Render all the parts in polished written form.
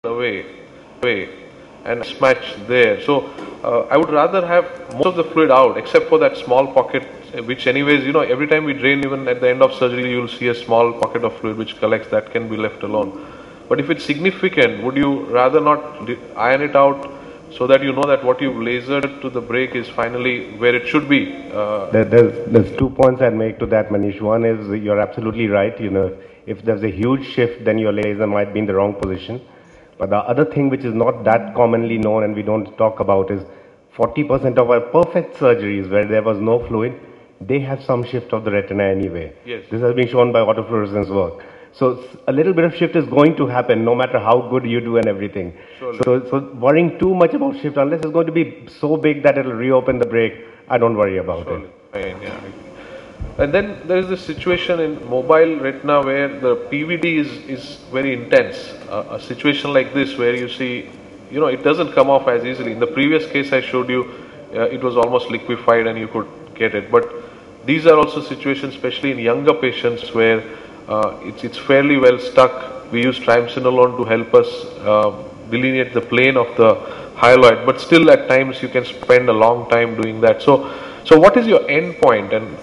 away and mismatch there. So I would rather have most of the fluid out, except for that small pocket, which anyways, every time we drain, even at the end of surgery, you will see a small pocket of fluid which collects, that can be left alone. But if it's significant, would you rather not iron it out so that you know that what you've lasered to the break is finally where it should be? There's 2 points I'd make to that, Manish. One is you're absolutely right. If there's a huge shift, then your laser might be in the wrong position. But the other thing which is not that commonly known and we don't talk about is 40% of our perfect surgeries where there was no fluid, they have some shift of the retina anyway. Yes. This has been shown by autofluorescence work. So a little bit of shift is going to happen no matter how good you do and everything. Surely. So worrying too much about shift, unless it's going to be so big that it'll reopen the break, I don't worry about it. Fine, yeah. And then there is this situation in mobile retina where the PVD is very intense. A situation like this where you see, it doesn't come off as easily. In the previous case I showed you, it was almost liquefied and you could get it. But these are also situations, especially in younger patients, where it's fairly well stuck. We use triamcinolone to help us delineate the plane of the hyaloid, but still at times you can spend a long time doing that. So what is your end point, and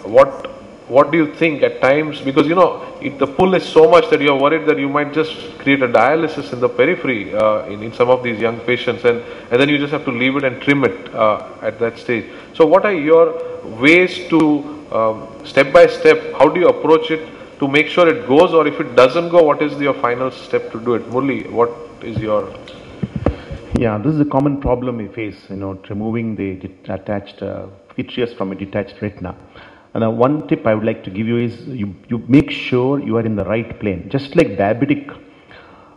what do you think at times, because the pull is so much that you're worried that you might just create a dialysis in the periphery in some of these young patients, and then you just have to leave it and trim it at that stage. So what are your ways to step by step, how do you approach it to make sure it goes, or if it doesn't go, what is your final step to do it? Murli, what is your... Yeah, this is a common problem we face, removing the attached vitreous from a detached retina. And one tip I would like to give you is you make sure you are in the right plane. Just like diabetic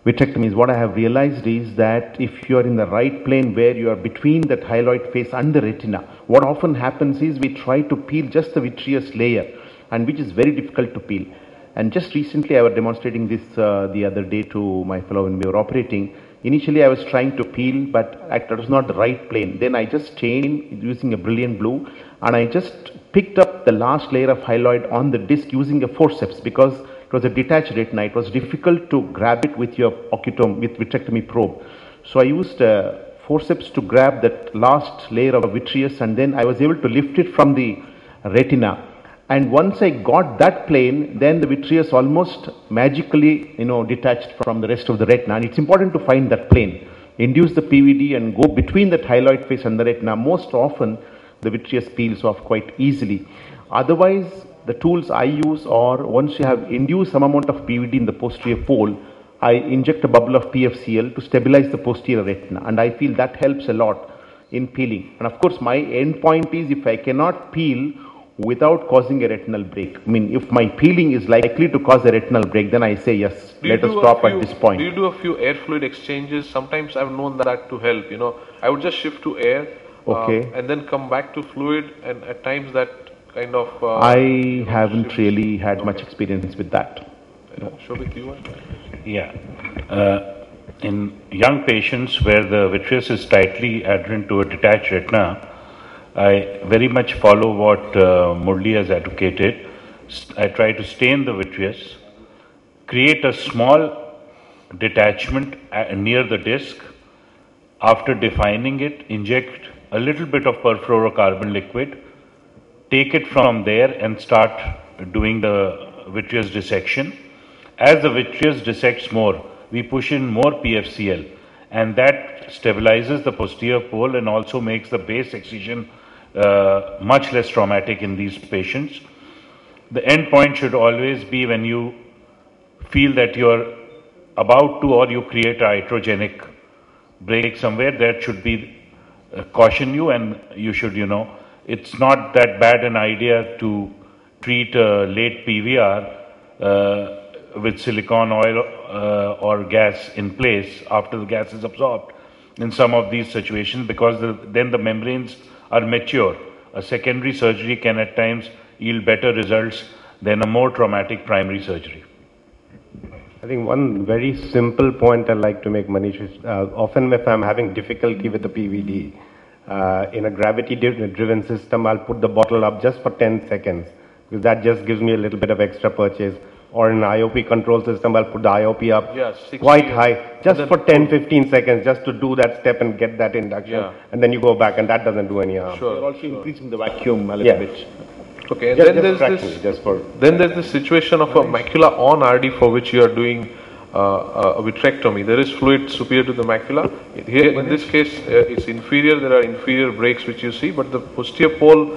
vitrectomies, what I have realized is that if you are in the right plane where you are between that hyaloid face and the retina, what often happens is we try to peel just the vitreous layer, and which is very difficult to peel. And just recently I was demonstrating this the other day to my fellow when we were operating. Initially I was trying to peel, but that was not the right plane. Then I just changed using a brilliant blue, and I just picked up the last layer of hyaloid on the disc using a forceps, because it was a detached retina. It was difficult to grab it with your ocutome, with vitrectomy probe. So I used forceps to grab that last layer of vitreous, and then I was able to lift it from the retina. And once I got that plane, then the vitreous almost magically, detached from the rest of the retina. And it's important to find that plane, induce the PVD and go between the hyaloid face and the retina. Most often, the vitreous peels off quite easily. Otherwise, the tools I use are, once you have induced some amount of PVD in the posterior pole, I inject a bubble of PFCl to stabilize the posterior retina. And I feel that helps a lot in peeling. And of course, my end point is if I cannot peel without causing a retinal break. I mean, if my peeling is likely to cause a retinal break, then I say yes, let us stop at this point. Do you do a few air fluid exchanges? Sometimes I've known that to help, I would just shift to air, okay, and then come back to fluid, and at times that kind of... I haven't really had much experience with that. Shobhit, you want? Yeah. In young patients where the vitreous is tightly adherent to a detached retina, I very much follow what Murli has advocated. I try to stain the vitreous, create a small detachment near the disc. After defining it, inject a little bit of perfluorocarbon liquid, take it from there and start doing the vitreous dissection. As the vitreous dissects more, we push in more PFCl, and that stabilizes the posterior pole and also makes the base excision much less traumatic in these patients. The end point should always be when you feel that you're about to, or you create a iatrogenic break somewhere, that should be caution you, and you should, it's not that bad an idea to treat a late PVR with silicone oil or gas in place after the gas is absorbed in some of these situations, because then the membranes are mature. A secondary surgery can at times yield better results than a more traumatic primary surgery. I think one very simple point I'd like to make, Manish, is often if I'm having difficulty with the PVD, in a gravity-driven system, I'll put the bottle up just for 10 seconds, because that just gives me a little bit of extra purchase. or an IOP control system, I'll put the IOP up Yeah, 60 quite and- high, just and for then 10-15 seconds, just to do that step and get that induction, Yeah. and then you go back, and that doesn't do any harm. Sure. You're also increasing the vacuum a little Yeah. bit. Okay, and Just, then just there's fractionally, this. just for Then there's the situation of a macula on RD for which you are doing a vitrectomy. There is fluid superior to the macula. Here, in this case, it's inferior. There are inferior breaks which you see, but the posterior pole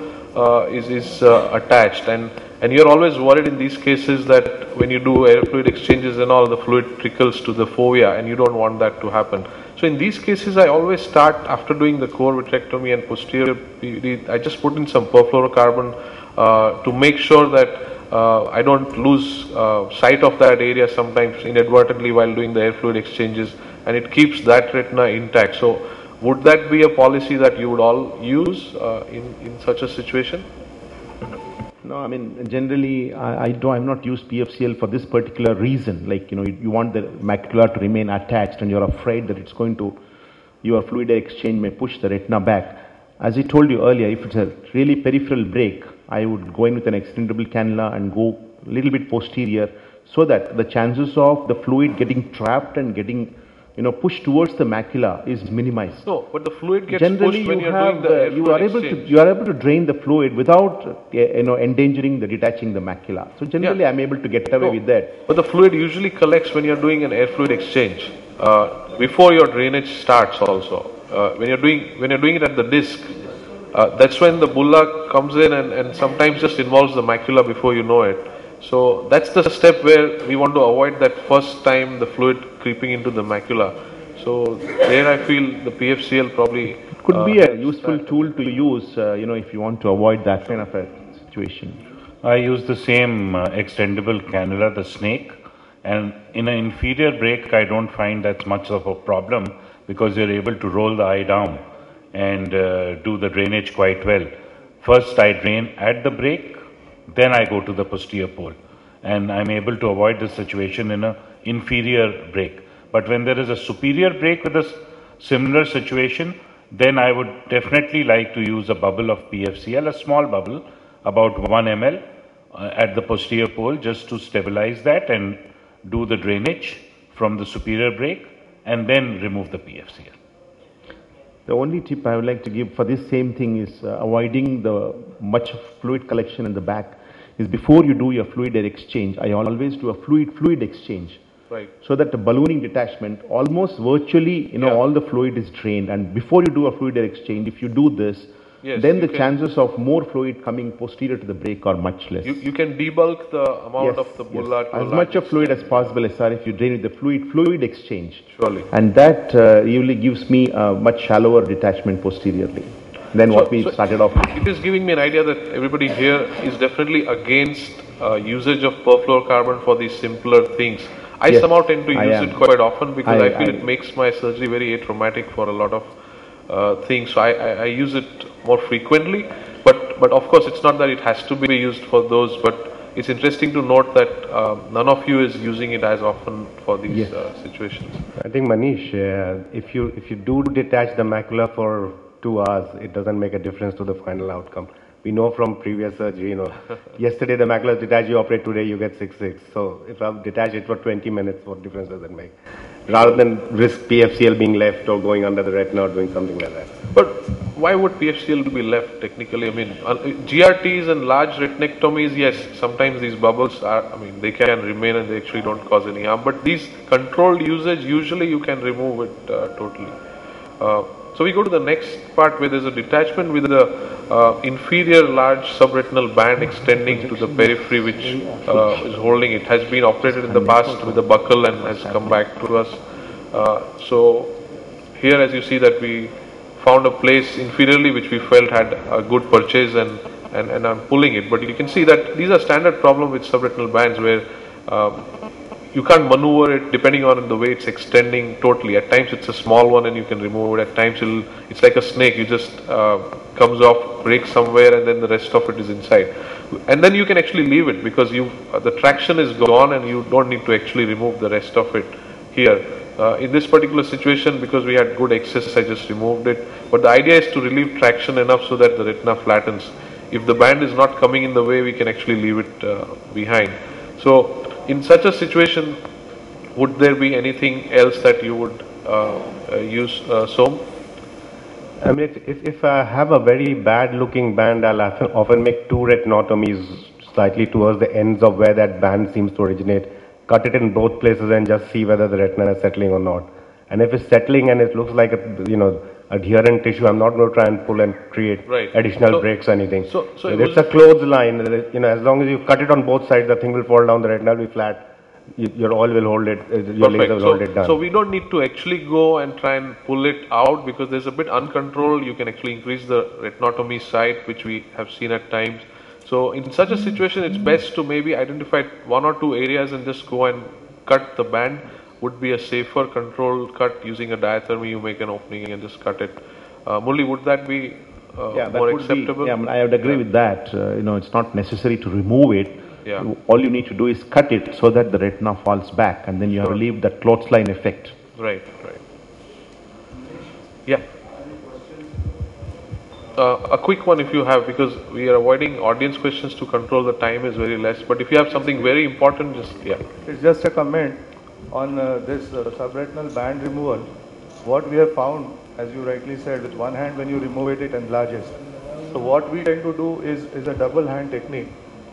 is attached, and you're always worried in these cases that when you do air fluid exchanges and all, the fluid trickles to the fovea, and you don't want that to happen. So in these cases, I always start after doing the core vitrectomy and posterior PVD. I just put in some perfluorocarbon to make sure that I don't lose sight of that area sometimes inadvertently while doing the air fluid exchanges, and it keeps that retina intact. So would that be a policy that you would all use in such a situation? No, I mean, generally, I've not used PFCL for this particular reason. Like, you want the macula to remain attached and you're afraid that it's going to, your fluid exchange may push the retina back. As I told you earlier, if it's a really peripheral break, I would go in with an extendable cannula and go a little bit posterior so that the chances of the fluid getting trapped and getting, pushed towards the macula is minimized. No, but the fluid gets Generally, pushed when you you're have doing the air you fluid are able exchange. to drain the fluid without endangering the detaching the macula. So generally, Yeah. I'm able to get away No, with that. But the fluid usually collects when you're doing an air fluid exchange before your drainage starts. Also, when you're doing it at the disc, that's when the bulla comes in and sometimes just involves the macula before you know it. So that's the step where we want to avoid that first time the fluid creeping into the macula. So there I feel the PFCL probably Could be a helps useful that. tool to use, if you want to avoid that kind of a situation. I use the same extendable cannula, the snake, and in an inferior break, I don't find that's much of a problem because you're able to roll the eye down and do the drainage quite well. First, I drain at the break, then I go to the posterior pole, and I'm able to avoid this situation in an inferior break. But when there is a superior break with a similar situation, then I would definitely like to use a bubble of PFCL, a small bubble, about 1 ml at the posterior pole, just to stabilize that and do the drainage from the superior break and then remove the PFCL. The only tip I would like to give for this same thing is avoiding the much fluid collection in the back is before you do your fluid air exchange, I always do a fluid exchange. Right. So that the ballooning detachment, almost virtually, Yeah. all the fluid is drained. And before you do a fluid air exchange, if you do this, Yes, then you the can- chances of more fluid coming posterior to the break are much less. You can debulk the amount of the bulla to a As large much of fluid as extent. possible, SR, if you drain with the fluid exchange. Surely. And that really gives me a much shallower detachment posteriorly than what we So started off with. It is giving me an idea that everybody here is definitely against usage of perfluorocarbon for these simpler things. I Yes, somehow tend to I use am. it quite often because I feel I- it makes my surgery very atraumatic for a lot of things. So I use it more frequently, but of course it's not that it has to be used for those. But it's interesting to note that none of you is using it as often for these Yes. situations. I think Manish, if you do detach the macula for 2 hours, it doesn't make a difference to the final outcome. We know from previous surgery, yesterday the macula is detached, you operate today, you get 6/6. So if I've detached it for 20 minutes, what difference does it make? Rather than risk PFCL being left or going under the retina or doing something like that. But why would PFCL be left technically? I mean, GRTs and large retinectomies, yes, sometimes these bubbles are, they can remain and they actually don't cause any harm. But these controlled usage, usually you can remove it totally. So we go to the next part where there's a detachment with the inferior large subretinal band extending to the periphery, which is holding it. Has been operated in the past with a buckle and has come back to us. So here, as you see, that we found a place inferiorly which we felt had a good purchase, and I'm pulling it. But you can see that these are standard problem with subretinal bands where you can't maneuver it depending on the way it's extending totally. At times it's a small one and you can remove it. At times it's like a snake. You just comes off, breaks somewhere, and then the rest of it is inside. And then you can actually leave it because the traction is gone and you don't need to actually remove the rest of it here. In this particular situation, because we had good access, I just removed it. But the idea is to relieve traction enough so that the retina flattens. If the band is not coming in the way, we can actually leave it behind. So in such a situation, would there be anything else that you would use, Som? I mean, if I have a very bad looking band, I'll often make two retinotomies slightly towards the ends of where that band seems to originate, cut it in both places and just see whether the retina is settling or not. And if it's settling and it looks like adherent tissue, I'm not going to try and pull and create additional breaks or anything. So it's a clothesline. As long as you cut it on both sides, the thing will fall down, the retina will be flat. Your oil will hold it, your laser will hold it down. So we don't need to actually go and try and pull it out because there's a bit uncontrolled. You can actually increase the retinotomy site, which we have seen at times. So in such a situation, it's best to maybe identify one or two areas and just go and cut the band. Would be a safer controlled cut using a diathermy. You make an opening and just cut it. Murli, would that be more acceptable? I would agree with that. It's not necessary to remove it. Yeah. All you need to do is cut it so that the retina falls back, and then you have relieved that clothesline effect. Right. Yeah. A quick one if you have, because we are avoiding audience questions to control the time is very less. But if you have something very important, It's just a comment on this subretinal band removal. What we have found, as you rightly said, with one hand when you remove it enlarges. So what we tend to do is a double hand technique,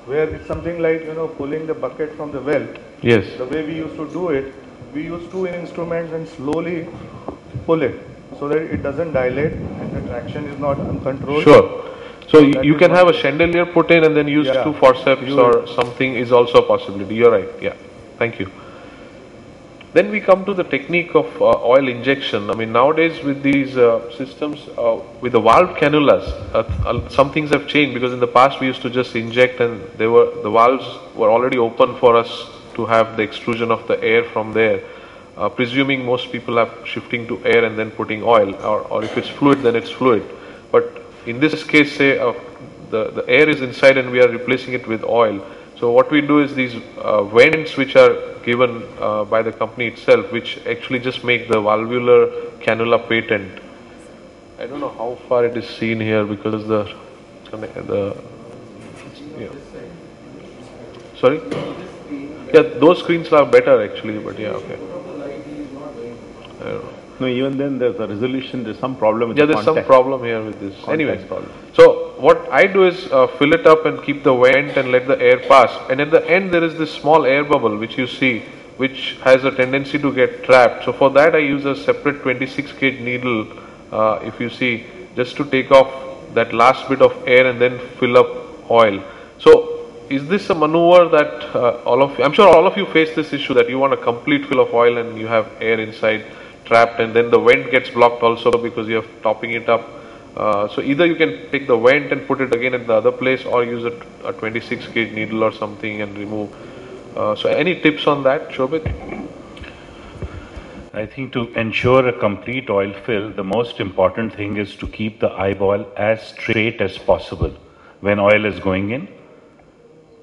where it's something like pulling the bucket from the well. Yes. The way we used to do it, we use two instruments and slowly pull it so that it doesn't dilate and the traction is not uncontrolled. Sure. So you can have a chandelier put in and then use two forceps or something is also a possibility. You're right. Yeah. Thank you. Then we come to the technique of oil injection. I mean, nowadays with these systems, with the valve cannulas, some things have changed because in the past we used to just inject and the valves were already open for us to have the extrusion of the air from there. Presuming most people are shifting to air and then putting oil, or if it's fluid, then it's fluid. But in this case, say the air is inside and we are replacing it with oil. So what we do is these vents which are given by the company itself, which actually just make the valvular cannula patent. I don't know how far it is seen here because sorry? Yeah, those screens are better actually, but yeah, okay. I don't know. No, even then there's a resolution, there's some problem with the contact. There's some problem here with this. Anyway, problem. So what I do is fill it up and keep the vent and let the air pass. And at the end there is this small air bubble which you see, which has a tendency to get trapped. So for that I use a separate 26 gauge needle, if you see, just to take off that last bit of air and then fill up oil. So is this a maneuver that I'm sure all of you face this issue that you want a complete fill of oil and you have air inside trapped, and then the vent gets blocked also because you are topping it up. So either you can take the vent and put it again at the other place, or use a 26 gauge needle or something and remove. So any tips on that, Shobit? I think to ensure a complete oil fill, the most important thing is to keep the eyeball as straight as possible when oil is going in.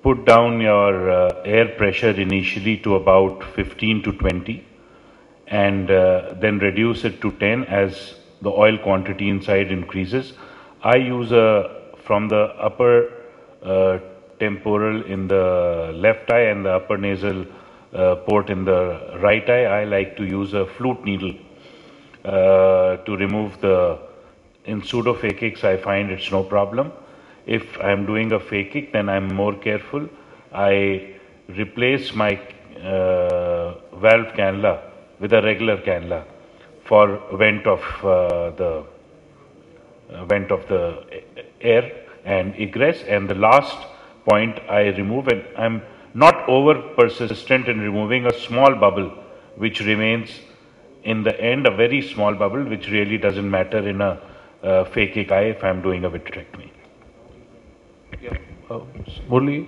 Put down your air pressure initially to about 15 to 20. And then reduce it to 10 as the oil quantity inside increases. I use from the upper temporal in the left eye and the upper nasal port in the right eye. I like to use a flute needle to remove in pseudophakics I find it's no problem. If I'm doing a phakic, then I'm more careful. I replace my valve cannula with a regular cannula for vent of the air and egress. And the last point I remove, and I'm not over persistent in removing a small bubble which remains in the end, a very small bubble which really doesn't matter in a phakic eye if I'm doing a vitrectomy. Yeah. Murli?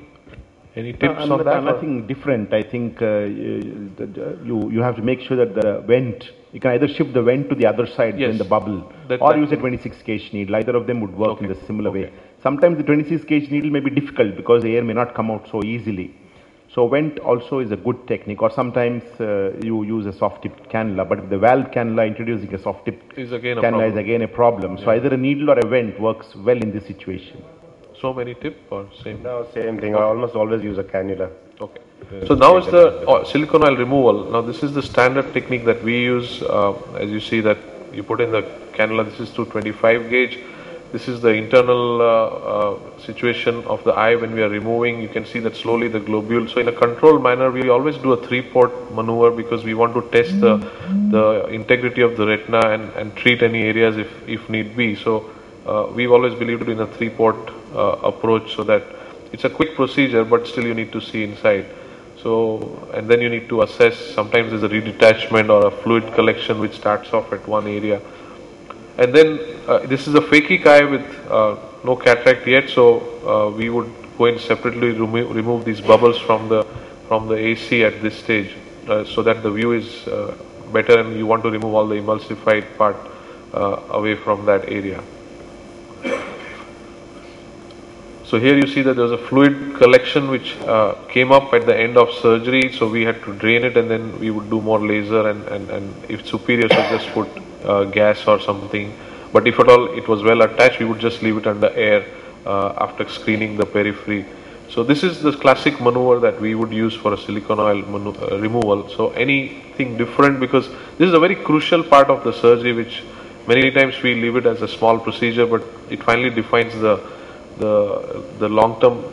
Any tips on that? Nothing different. I think you have to make sure that the vent, you can either shift the vent to the other side in the bubble, or use a 26 gauge needle. Either of them would work in the similar way. Sometimes the 26 gauge needle may be difficult because the air may not come out so easily. So vent also is a good technique, or sometimes you use a soft tip cannula, but if the valve cannula introducing a soft tip cannula is again a problem. So either a needle or a vent works well in this situation. so many tip or same? No, same thing. I almost always use a cannula. Okay. So now is the silicone oil removal. Now this is the standard technique that we use. As you see that you put in the cannula, this is 225 gauge. This is the internal situation of the eye when we are removing. You can see that slowly the globule. So in a controlled manner, we always do a 3-port maneuver because we want to test the integrity of the retina and treat any areas if need be. So we've always believed in a 3-port approach, so that it's a quick procedure, but still you need to see inside. So, and then you need to assess. Sometimes there's a redetachment or a fluid collection which starts off at one area. And then this is a phakic eye with no cataract yet, so we would go in separately remove these bubbles from the AC at this stage, so that the view is better, and you want to remove all the emulsified part away from that area. So here you see that there was a fluid collection which came up at the end of surgery, so we had to drain it, and then we would do more laser, and if superior, so just put gas or something. But if at all it was well attached, we would just leave it under air after screening the periphery. So this is the classic maneuver that we would use for a silicone oil removal. So anything different, because this is a very crucial part of the surgery, which many times we leave it as a small procedure, but it finally defines the long-term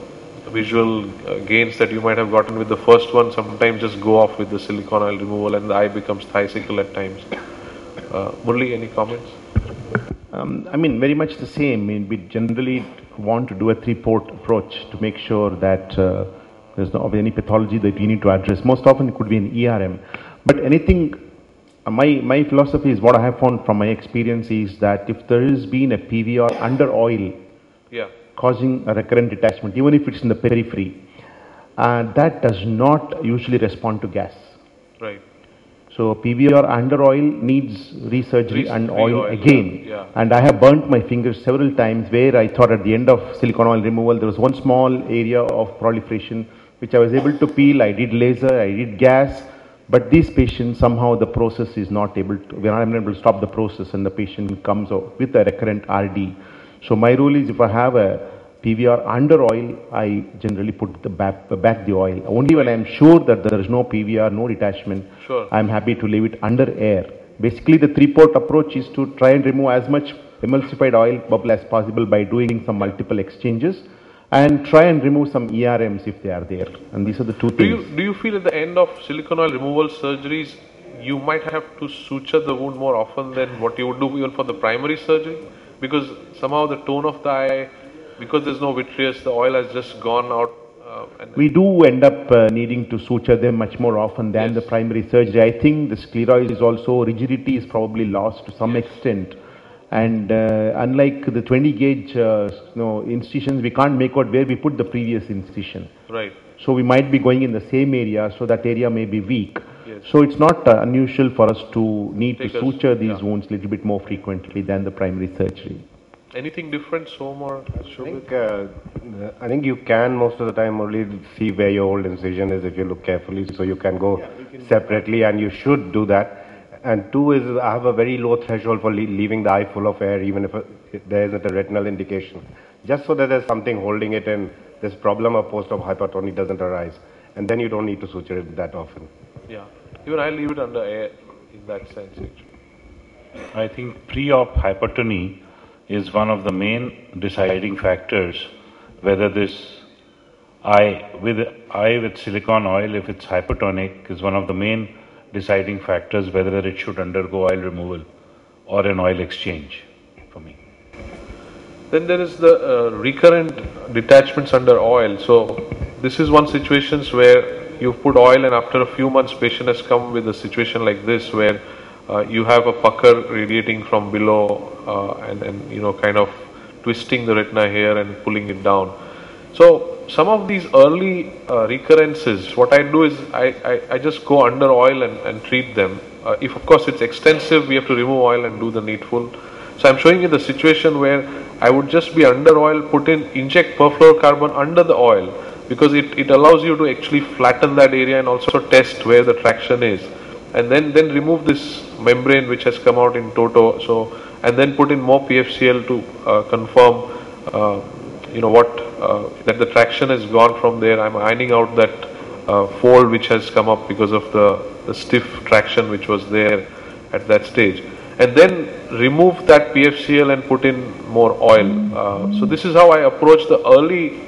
visual gains that you might have gotten with the first one. Sometimes just go off with the silicone oil removal, and the eye becomes thicycle at times. Murli, any comments? I mean, very much the same. I mean, we generally want to do a 3-port approach to make sure that there's no any pathology that we need to address. Most often it could be an ERM. But anything, my philosophy is, what I have found from my experience is that if there has been a PVR under oil, causing a recurrent detachment, even if it's in the periphery, that does not usually respond to gas. Right. So PVR under oil needs resurgery and oil again. Yeah. And I have burnt my fingers several times where I thought at the end of silicone oil removal there was one small area of proliferation which I was able to peel. I did laser, I did gas, but these patients, somehow the process is not able to, we are not able to stop the process, and the patient comes out with a recurrent RD. So my rule is, if I have a PVR under oil, I generally put back the oil. Only when I am sure that there is no PVR, no detachment, I am happy to leave it under air. Basically, the 3-port approach is to try and remove as much emulsified oil bubble as possible by doing some multiple exchanges, and try and remove some ERMs if they are there. And these are the two things. Do you feel at the end of silicone oil removal surgeries, you might have to suture the wound more often than what you would do even for the primary surgery? Because somehow the tone of the eye, because there's no vitreous, the oil has just gone out. We do end up needing to suture them much more often than the primary surgery. I think the scleroid is also, rigidity is probably lost to some extent. And unlike the 20 gauge incisions, we can't make out where we put the previous incision. Right. So we might be going in the same area, so that area may be weak. Yes. So it's not unusual for us to need to suture these wounds a little bit more frequently than the primary surgery. Anything different, Som or I think you can most of the time only see where your old incision is if you look carefully, so you can go separately, and you should do that. And 2 is, I have a very low threshold for leaving the eye full of air, even if there isn't a retinal indication, just so that there's something holding it in, this problem of post-op hypertonic doesn't arise, and then you don't need to suture it that often. Yeah, even I leave it under air in that sense actually. I think pre-op hypertony is one of the main deciding factors whether this eye with silicone oil, if it's hypertonic, is one of the main deciding factors whether it should undergo oil removal or an oil exchange for me. Then there is the recurrent detachments under oil. So this is one situation where you've put oil, and after a few months patient has come with a situation like this where you have a pucker radiating from below and kind of twisting the retina here and pulling it down. So some of these early recurrences, what I do is I just go under oil and treat them. If of course it's extensive, we have to remove oil and do the needful. So I'm showing you the situation where I would just be under oil, inject perfluorocarbon under the oil, because it allows you to actually flatten that area and also test where the traction is. And then remove this membrane which has come out in toto, and then put in more PFCL to confirm that the traction has gone from there. I'm ironing out that fold which has come up because of the stiff traction which was there at that stage, and then remove that PFCL and put in more oil. So this is how I approach the early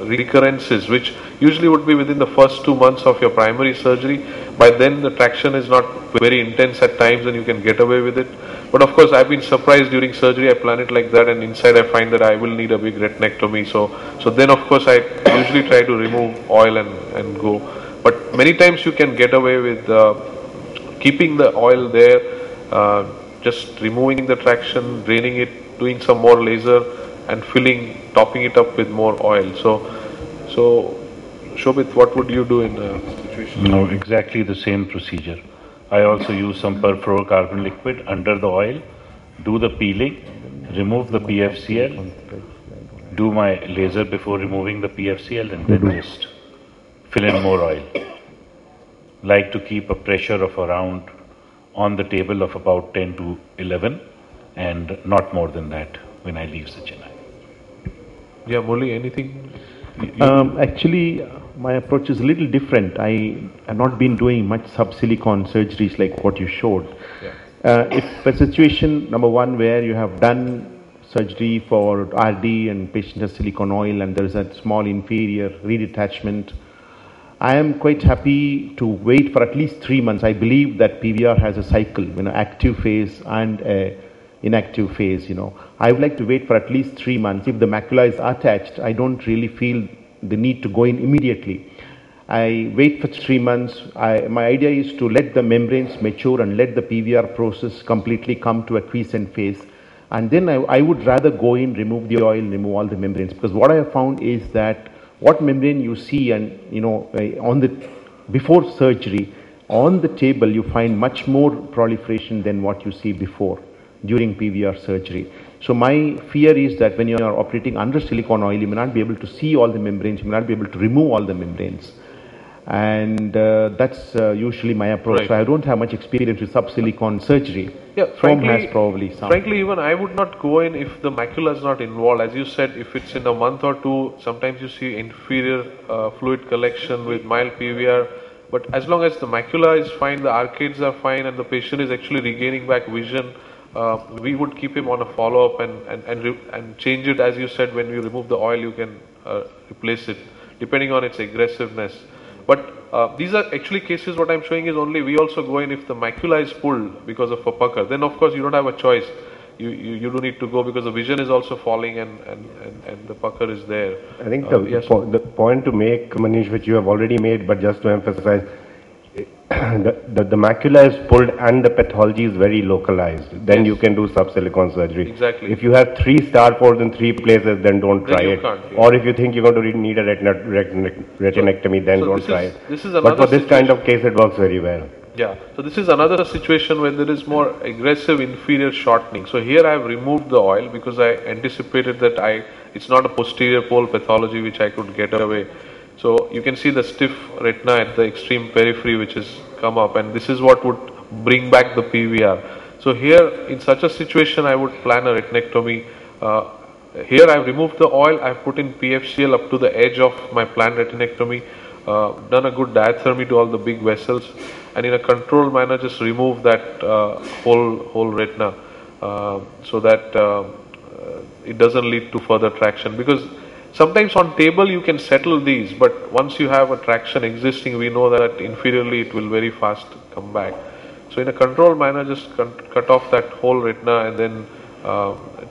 recurrences, which usually would be within the first 2 months of your primary surgery. By then the traction is not very intense at times and you can get away with it. But of course I've been surprised during surgery, I plan it like that, and inside I find that I will need a big retinectomy. So then of course I usually try to remove oil and go. But many times you can get away with keeping the oil there, just removing the traction, draining it, doing some more laser and topping it up with more oil. So Shobhit, what would you do in a situation? No, exactly the same procedure. I also use some perfluorocarbon liquid under the oil, do the peeling, remove the PFCL, do my laser before removing the PFCL, and then just fill in more oil. Like to keep a pressure of around on the table of about 10 to 11 and not more than that when I leave the Chennai. Yeah, Murli, anything? Actually, my approach is a little different. I have not been doing much sub-silicon surgeries like what you showed. Yeah. If a situation, number one, where you have done surgery for RD and patient has silicone oil and there is a small inferior redetachment, I am quite happy to wait for at least 3 months. I believe that PVR has a cycle, active phase and inactive phase, I would like to wait for at least 3 months. If the macula is attached, I don't really feel the need to go in immediately. I wait for 3 months. My idea is to let the membranes mature and let the PVR process completely come to a quiescent phase. And then I would rather go in, remove the oil, remove all the membranes. Because what I have found is that what membrane you see and, before surgery, on the table you find much more proliferation than what you see before during PVR surgery. So my fear is that when you are operating under silicone oil, you may not be able to see all the membranes, you may not be able to remove all the membranes. And that's usually my approach. Right. So I don't have much experience with sub-silicone surgery. Yeah, Foam has probably some. Frankly, even I would not go in if the macula is not involved. As you said, if it's in a month or two, sometimes you see inferior fluid collection with mild PVR. But as long as the macula is fine, the arcades are fine, and the patient is actually regaining back vision, we would keep him on a follow-up and change it. As you said, when you remove the oil, you can replace it depending on its aggressiveness. But these are actually cases. What I'm showing is only we also go in if the macula is pulled because of a pucker. Then of course you don't have a choice. You do need to go because the vision is also falling and the pucker is there. I think yes. the point to make, Manish, which you have already made, but just to emphasize, the macula is pulled and the pathology is very localized. Then Yes. you can do sub-silicone surgery. Exactly. If you have 3 star folds in 3 places, then don't Then try you it. can't, yeah. Or if you think you're going to need a retinectomy, then so don't this try is- it. this is But another for this kind situation. of case, it works very well. Yeah, so this is another situation where there is more aggressive inferior shortening. So here I have removed the oil because I anticipated that it's not a posterior pole pathology which I could get away. So you can see the stiff retina at the extreme periphery which has come up, and this is what would bring back the PVR. So here in such a situation I would plan a retinectomy. Here I have removed the oil, I have put in PFCL up to the edge of my planned retinectomy, done a good diathermy to all the big vessels, and in a controlled manner just remove that whole retina so that it doesn't lead to further traction. Because sometimes on table you can settle these, but once you have a traction existing, we know that inferiorly it will very fast come back. So in a controlled manner, just cut off that whole retina and then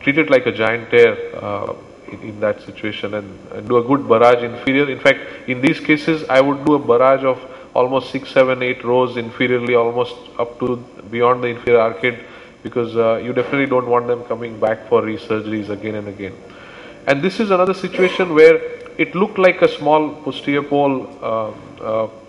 treat it like a giant tear in that situation, and do a good barrage inferior. In fact, in these cases, I would do a barrage of almost 6, 7, 8 rows inferiorly, almost up to beyond the inferior arcade, because you definitely don't want them coming back for resurgeries again and again. And this is another situation where it looked like a small posterior pole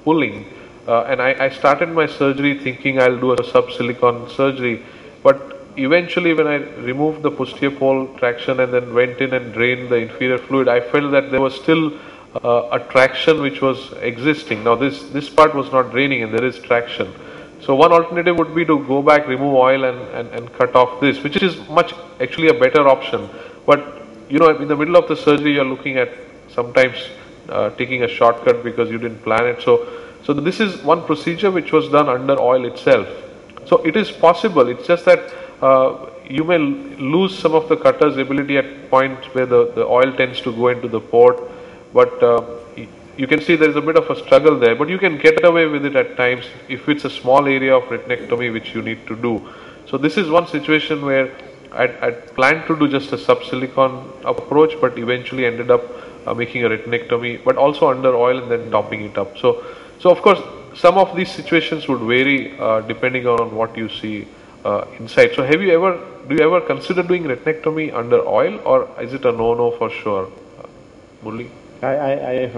pulling, and I started my surgery thinking I'll do a sub-silicon surgery, but eventually when I removed the posterior pole traction and then went in and drained the inferior fluid, I felt that there was still a traction which was existing. Now this part was not draining and there is traction. So one alternative would be to go back, remove oil and cut off this, which is actually a better option. But you know, in the middle of the surgery, you're looking at sometimes taking a shortcut because you didn't plan it. So this is one procedure which was done under oil itself. So it is possible. It's just that you may lose some of the cutter's ability at points where the oil tends to go into the port, but you can see there is a bit of a struggle there, but you can get away with it at times if it's a small area of retinectomy which you need to do. So this is one situation where I'd planned to do just a sub-silicon approach, but eventually ended up making a retinectomy, but also under oil and then topping it up. So of course, some of these situations would vary depending on what you see inside. So do you ever consider doing retinectomy under oil, or is it a no-no for sure? Murli? I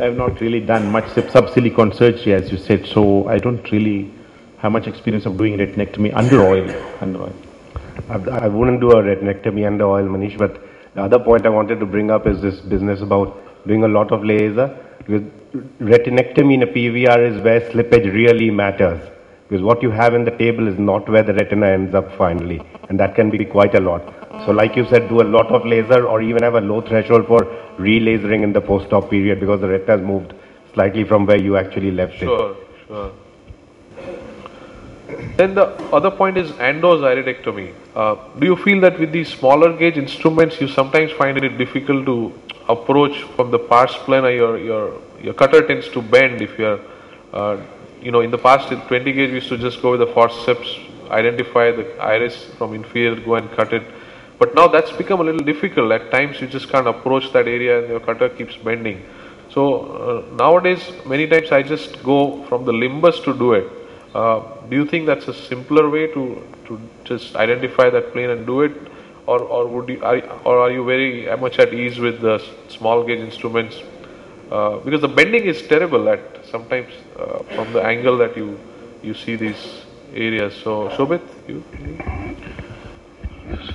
have not really done much sub-silicon surgery, as you said, so I don't really have much experience of doing retinectomy under oil. I wouldn't do a retinectomy under oil, Manish, but the other point I wanted to bring up is this business about doing a lot of laser. Because retinectomy in a PVR is where slippage really matters. Because what you have in the table is not where the retina ends up finally, and that can be quite a lot. So like you said, do a lot of laser, or even have a low threshold for re-lasering in the post-op period because the retina has moved slightly from where you actually left it. Sure. Then the other point is endozyridectomy. Do you feel that with these smaller gauge instruments, you sometimes find it difficult to approach from the pars plana? Your cutter tends to bend if you are, in the past in 20 gauge we used to just go with the forceps, identify the iris from inferior, go and cut it. But now that's become a little difficult. At times you just can't approach that area and your cutter keeps bending. So nowadays, many times I just go from the limbus to do it. Do you think that's a simpler way to just identify that plane and do it, or are you very much at ease with the small gauge instruments? Because the bending is terrible at sometimes from the angle that you see these areas. So Shobhit, you?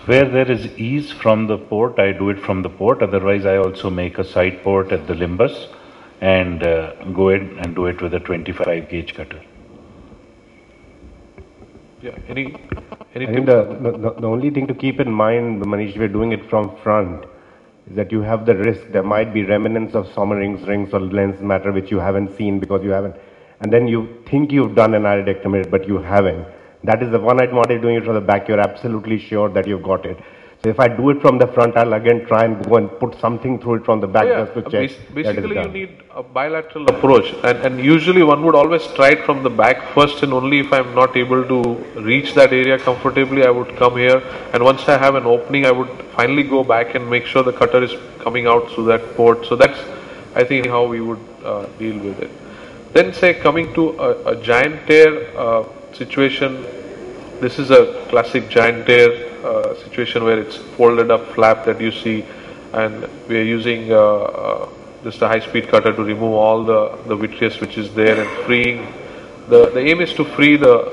Where there is ease from the port, I do it from the port. Otherwise, I also make a side port at the limbus and go in and do it with a 25 gauge cutter. Yeah. Any I think the only thing to keep in mind, Manish, we're doing it from front, is that you have the risk. There might be remnants of Sommering's rings or lens matter which you haven't seen because you haven't. And then you think you've done an iridectomy, but you haven't. That is the one advantage doing it from the back. You're absolutely sure that you've got it. So if I do it from the front, I'll again try and go and put something through it from the back just to check. Basically, you need a bilateral approach, and usually one would always try it from the back first, and only if I'm not able to reach that area comfortably, I would come here. And once I have an opening, I would finally go back and make sure the cutter is coming out through that port. So that's, I think, how we would deal with it. Then, say, coming to a giant tear situation. This is a classic giant tear situation where it's folded up flap that you see, and we are using just a high-speed cutter to remove all the vitreous which is there and freeing. The aim is to free the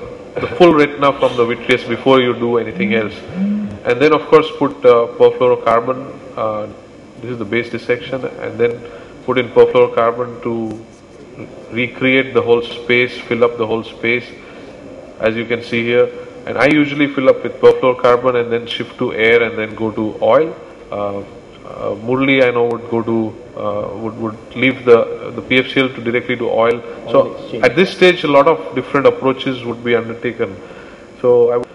full retina from the vitreous before you do anything else. And then of course put perfluorocarbon, this is the base dissection, and then put in perfluorocarbon to recreate the whole space, fill up the whole space, as you can see here. And I usually fill up with perfluorocarbon and then shift to air and then go to oil. Murli, I know, would go to would leave the PFCL to directly to oil. So at this stage, a lot of different approaches would be undertaken. So I would